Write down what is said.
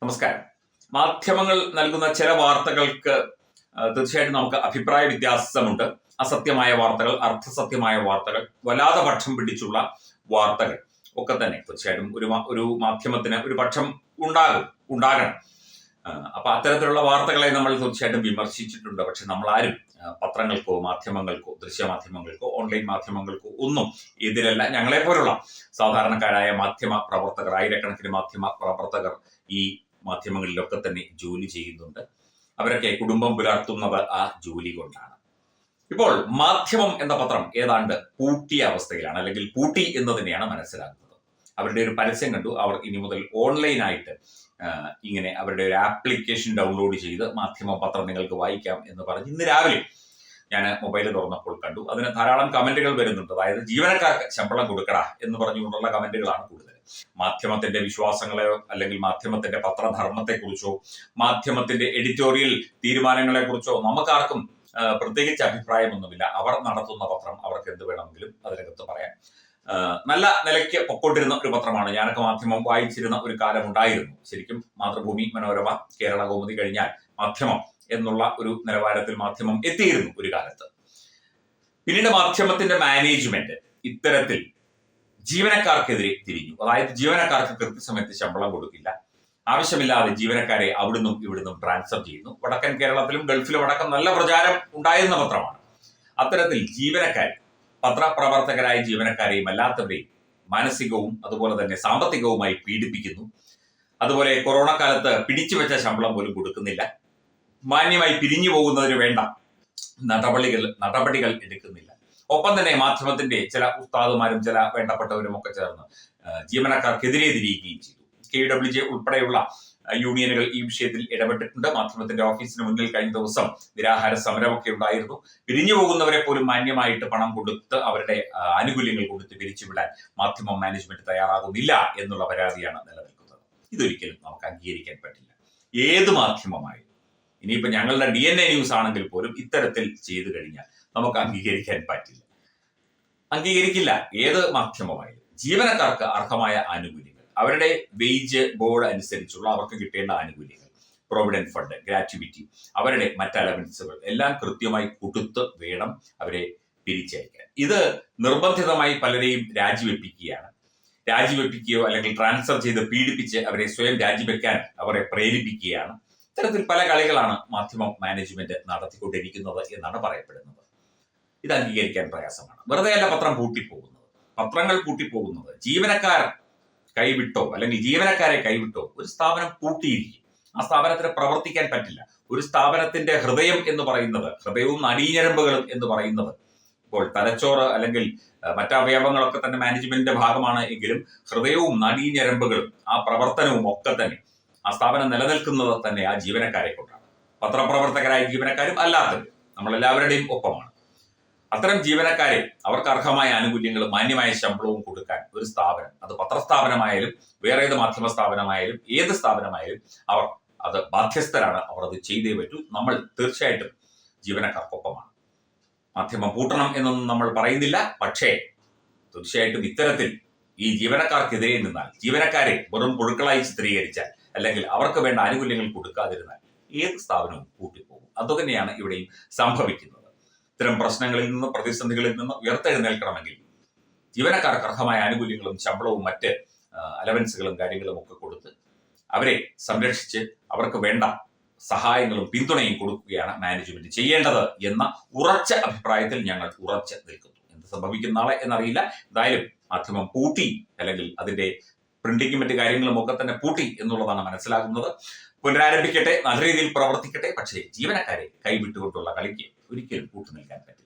നമസ്കാരം. മാധ്യമങ്ങൾ നൽകുന്ന ചില വാർത്തകൾക്ക് തീർച്ചയായിട്ടും നമുക്ക് അഭിപ്രായ വ്യത്യാസമുണ്ട്. അസത്യമായ വാർത്തകൾ, അർത്ഥസത്യമായ വാർത്തകൾ, വല്ലാതെ പക്ഷം പിടിച്ചുള്ള വാർത്തകൾ ഒക്കെ തന്നെ തീർച്ചയായിട്ടും ഒരു മാധ്യമത്തിന് ഒരു പക്ഷം ഉണ്ടാകണം. അപ്പൊ അത്തരത്തിലുള്ള വാർത്തകളെ നമ്മൾ തീർച്ചയായിട്ടും വിമർശിച്ചിട്ടുണ്ട്. പക്ഷെ നമ്മൾ ആരും പത്രങ്ങൾക്കോ മാധ്യമങ്ങൾക്കോ ദൃശ്യമാധ്യമങ്ങൾക്കോ ഓൺലൈൻ മാധ്യമങ്ങൾക്കോ ഒന്നും എതിരല്ല. ഞങ്ങളെ പോലുള്ള സാധാരണക്കാരായ മാധ്യമ പ്രവർത്തകർ, ആയിരക്കണക്കിന് മാധ്യമ പ്രവർത്തകർ ഈ മാധ്യമങ്ങളിലൊക്കെ തന്നെ ജോലി ചെയ്യുന്നുണ്ട്. അവരൊക്കെ കുടുംബം പുലർത്തുന്നത് ആ ജോലി കൊണ്ടാണ്. ഇപ്പോൾ മാധ്യമം എന്ന പത്രം ഏതാണ്ട് പൂട്ടിയ അവസ്ഥയിലാണ്, അല്ലെങ്കിൽ പൂട്ടി എന്ന് തന്നെയാണ് മനസ്സിലാക്കുന്നത്. അവരുടെ ഒരു പരസ്യം കണ്ടു. അവർ ഇനി മുതൽ ഓൺലൈനായിട്ട് ഇങ്ങനെ അവരുടെ ഒരു ആപ്ലിക്കേഷൻ ഡൗൺലോഡ് ചെയ്ത് മാധ്യമ പത്രം നിങ്ങൾക്ക് വായിക്കാം എന്ന് പറഞ്ഞ് ഇന്ന് രാവിലെ ഞാൻ മൊബൈൽ തുറന്നപ്പോൾ കണ്ടു. അതിന് ധാരാളം കമന്റുകൾ വരുന്നുണ്ട്. അതായത് ജീവനക്കാർക്ക് ശമ്പളം കൊടുക്കടാ എന്ന് പറഞ്ഞുകൊണ്ടുള്ള കമന്റുകളാണ് കൂടുതൽ. മാധ്യമത്തിന്റെ വിശ്വാസങ്ങളെയോ അല്ലെങ്കിൽ മാധ്യമത്തിന്റെ പത്രധർമ്മത്തെക്കുറിച്ചോ മാധ്യമത്തിന്റെ എഡിറ്റോറിയൽ തീരുമാനങ്ങളെ കുറിച്ചോ നമുക്കാർക്കും പ്രത്യേകിച്ച് അഭിപ്രായമൊന്നുമില്ല. അവർ നടത്തുന്ന പത്രം അവർക്ക് എന്ത് വേണമെങ്കിലും അതിനകത്ത് പറയാം. നല്ല നിലയ്ക്ക് പൊക്കോണ്ടിരുന്ന ഒരു പത്രമാണ്. ഞാനൊക്കെ മാധ്യമം വായിച്ചിരുന്ന ഒരു കാലം ഉണ്ടായിരുന്നു. ശരിക്കും മാതൃഭൂമി, മനോരമ, കേരള കൗമുദി കഴിഞ്ഞാൽ മാധ്യമം എന്നുള്ള ഒരു നിലവാരത്തിൽ മാധ്യമം എത്തിയിരുന്നു ഒരു കാലത്ത്. പിന്നീട് മാധ്യമത്തിന്റെ മാനേജ്മെന്റ് ഇത്തരത്തിൽ ജീവനക്കാർക്കെതിരെ തിരിഞ്ഞു. അതായത് ജീവനക്കാർക്ക് കൃത്യസമയത്ത് ശമ്പളം കൊടുക്കില്ല, ആവശ്യമില്ലാതെ ജീവനക്കാരെ അവിടുന്നും ഇവിടുന്നും ട്രാൻസ്ഫർ ചെയ്യുന്നു. വടക്കൻ കേരളത്തിലും ഗൾഫിലും അടക്കം നല്ല പ്രചാരം ഉണ്ടായിരുന്ന പത്രമാണ്. അത്തരത്തിൽ ജീവനക്കാരെ, പത്രപ്രവർത്തകരായ ജീവനക്കാരെയും അല്ലാത്തവരെയും മാനസികവും അതുപോലെ തന്നെ സാമ്പത്തികവുമായി പീഡിപ്പിക്കുന്നു. അതുപോലെ കൊറോണ കാലത്ത് പിടിച്ചുവെച്ച ശമ്പളം പോലും കൊടുക്കുന്നില്ല. മാന്യമായി പിരിഞ്ഞു പോകുന്നതിന് വേണ്ട നടപടികൾ എടുക്കുന്നില്ല. ഒപ്പം തന്നെ മാധ്യമത്തിന്റെ ചില ഉസ്താദുമാരും ചില വേണ്ടപ്പെട്ടവരും ഒക്കെ ചേർന്ന് ജീവനക്കാർക്കെതിരെ തിരിയുകയും ചെയ്തു. KWJ ഉൾപ്പെടെയുള്ള യൂണിയനുകൾ ഈ വിഷയത്തിൽ ഇടപെട്ടിട്ടുണ്ട്. മാധ്യമത്തിന്റെ ഓഫീസിന് മുന്നിൽ കഴിഞ്ഞ ദിവസം നിരാഹാര സമരമൊക്കെ ഉണ്ടായിരുന്നു. പിരിഞ്ഞു പോകുന്നവരെ പോലും മാന്യമായിട്ട് പണം കൊടുത്ത് അവരുടെ ആനുകൂല്യങ്ങൾ കൊടുത്ത് പിരിച്ചുവിടാൻ മാധ്യമ മാനേജ്മെന്റ് തയ്യാറാകുന്നില്ല എന്നുള്ള പരാതിയാണ് നിലനിൽക്കുന്നത്. ഇതൊരിക്കലും നമുക്ക് അംഗീകരിക്കാൻ പറ്റില്ല. ഏത് മാധ്യമമായാലും, ഇനിയിപ്പോ ഞങ്ങളുടെ DNA ന്യൂസ് ആണെങ്കിൽ പോലും ഇത്തരത്തിൽ ചെയ്തു കഴിഞ്ഞാൽ നമുക്ക് അംഗീകരിക്കില്ല. ഏത് മാധ്യമമായാലും ജീവനക്കാർക്ക് അർഹമായ ആനുകൂല്യങ്ങൾ, അവരുടെ വേജ് ബോർഡ് അനുസരിച്ചുള്ള അവർക്ക് കിട്ടേണ്ട ആനുകൂല്യങ്ങൾ, പ്രൊവിഡന്റ് ഫണ്ട്, ഗ്രാറ്റുവിറ്റി, അവരുടെ മറ്റ് അലവൻസുകൾ എല്ലാം കൃത്യമായി കൊടുത്ത് വേണം അവരെ പിരിച്ചയക്കാൻ. ഇത് നിർബന്ധിതമായി പലരെയും രാജിവെപ്പിക്കുകയോ അല്ലെങ്കിൽ ട്രാൻസ്ഫർ ചെയ്ത് പീഡിപ്പിച്ച് അവരെ സ്വയം രാജിവെക്കാൻ അവരെ പ്രേരിപ്പിക്കുകയാണ്. ഇത്തരത്തിൽ പല കളികളാണ് മാധ്യമ മാനേജ്മെന്റ് നടത്തിക്കൊണ്ടിരിക്കുന്നത് എന്നാണ് പറയപ്പെടുന്നത്. ഇത് അംഗീകരിക്കാൻ പ്രയാസമാണ്. വെറുതെയല്ല പത്രങ്ങൾ പൂട്ടിപ്പോകുന്നത്. ജീവനക്കാർ കൈവിട്ടോ അല്ലെങ്കിൽ ജീവനക്കാരെ കൈവിട്ടോ ഒരു സ്ഥാപനം പൂട്ടിയിരിക്കും. ആ സ്ഥാപനത്തിന് പ്രവർത്തിക്കാൻ പറ്റില്ല. ഒരു സ്ഥാപനത്തിന്റെ ഹൃദയം എന്ന് പറയുന്നത്, ഹൃദയവും നാഡീഞരമ്പുകളും എന്ന് പറയുന്നത്, ഇപ്പോൾ തലച്ചോറ് അല്ലെങ്കിൽ മറ്റവയവങ്ങളൊക്കെ തന്നെ മാനേജ്മെന്റിന്റെ ഭാഗമാണ് എങ്കിലും ഹൃദയവും നാഡീഞരമ്പുകളും ആ പ്രവർത്തനവും ഒക്കെ തന്നെ ആ സ്ഥാപനം നിലനിൽക്കുന്നത് തന്നെ ആ ജീവനക്കാരെ കൊണ്ടാണ്. പത്രപ്രവർത്തകരായ ജീവനക്കാരും അല്ലാത്തവരും നമ്മളെല്ലാവരുടെയും ഒപ്പമാണ്. അത്തരം ജീവനക്കാരെ അവർക്ക് അർഹമായ ആനുകൂല്യങ്ങളും മാന്യമായ ശമ്പളവും കൊടുക്കാൻ ഒരു സ്ഥാപനം, അത് പത്രസ്ഥാപനമായാലും വേറെ ഏത് മാധ്യമ സ്ഥാപനമായാലും ഏത് സ്ഥാപനമായാലും അവർ അത് ബാധ്യസ്ഥരാണ്. അവർ അത് ചെയ്തേ പറ്റൂ. നമ്മൾ തീർച്ചയായിട്ടും ജീവനക്കാർക്കൊപ്പമാണ്. മാധ്യമം പൂട്ടണം എന്നൊന്നും നമ്മൾ പറയുന്നില്ല. പക്ഷേ തീർച്ചയായിട്ടും ഇത്തരത്തിൽ ഈ ജീവനക്കാർക്കെതിരെ നിന്നാൽ, ജീവനക്കാരെ വെറും പുഴുക്കളായി ചിത്രീകരിച്ചാൽ, അല്ലെങ്കിൽ അവർക്ക് വേണ്ട ആനുകൂല്യങ്ങൾ കൊടുക്കാതിരുന്നാൽ ഏത് സ്ഥാപനവും പൂട്ടിപ്പോകും. അതുതന്നെയാണ് ഇവിടെയും സംഭവിക്കുന്നത്. ഇത്തരം പ്രശ്നങ്ങളിൽ നിന്ന്, പ്രതിസന്ധികളിൽ നിന്ന് ഉയർത്തെഴുന്നേൽക്കണമെങ്കിൽ ജീവനക്കാർക്ക് അർഹമായ ആനുകൂല്യങ്ങളും ശമ്പളവും മറ്റ് അലവൻസുകളും കാര്യങ്ങളും ഒക്കെ കൊടുത്ത് അവരെ സംരക്ഷിച്ച് അവർക്ക് വേണ്ട സഹായങ്ങളും പിന്തുണയും കൊടുക്കുകയാണ് മാനേജ്മെന്റ് ചെയ്യേണ്ടത് എന്ന ഉറച്ച അഭിപ്രായത്തിൽ ഞങ്ങൾ ഉറച്ച് നിൽക്കുന്നു. എന്ത് സംഭവിക്കും നാളെ എന്നറിയില്ല. എന്തായാലും മാധ്യമം പൂട്ടി, അല്ലെങ്കിൽ അതിന്റെ പ്രിന്റിങ്ങും മറ്റു കാര്യങ്ങളും ഒക്കെ തന്നെ പൂട്ടി എന്നുള്ളതാണ് മനസ്സിലാകുന്നത്. പുനരാരംഭിക്കട്ടെ, നല്ല രീതിയിൽ പ്രവർത്തിക്കട്ടെ. പക്ഷേ ജീവനക്കാരെ കൈവിട്ടുകൊണ്ടുള്ള കളിക്ക് ഒരിക്കലും കൂട്ടുനിൽക്കാൻ പറ്റില്ല.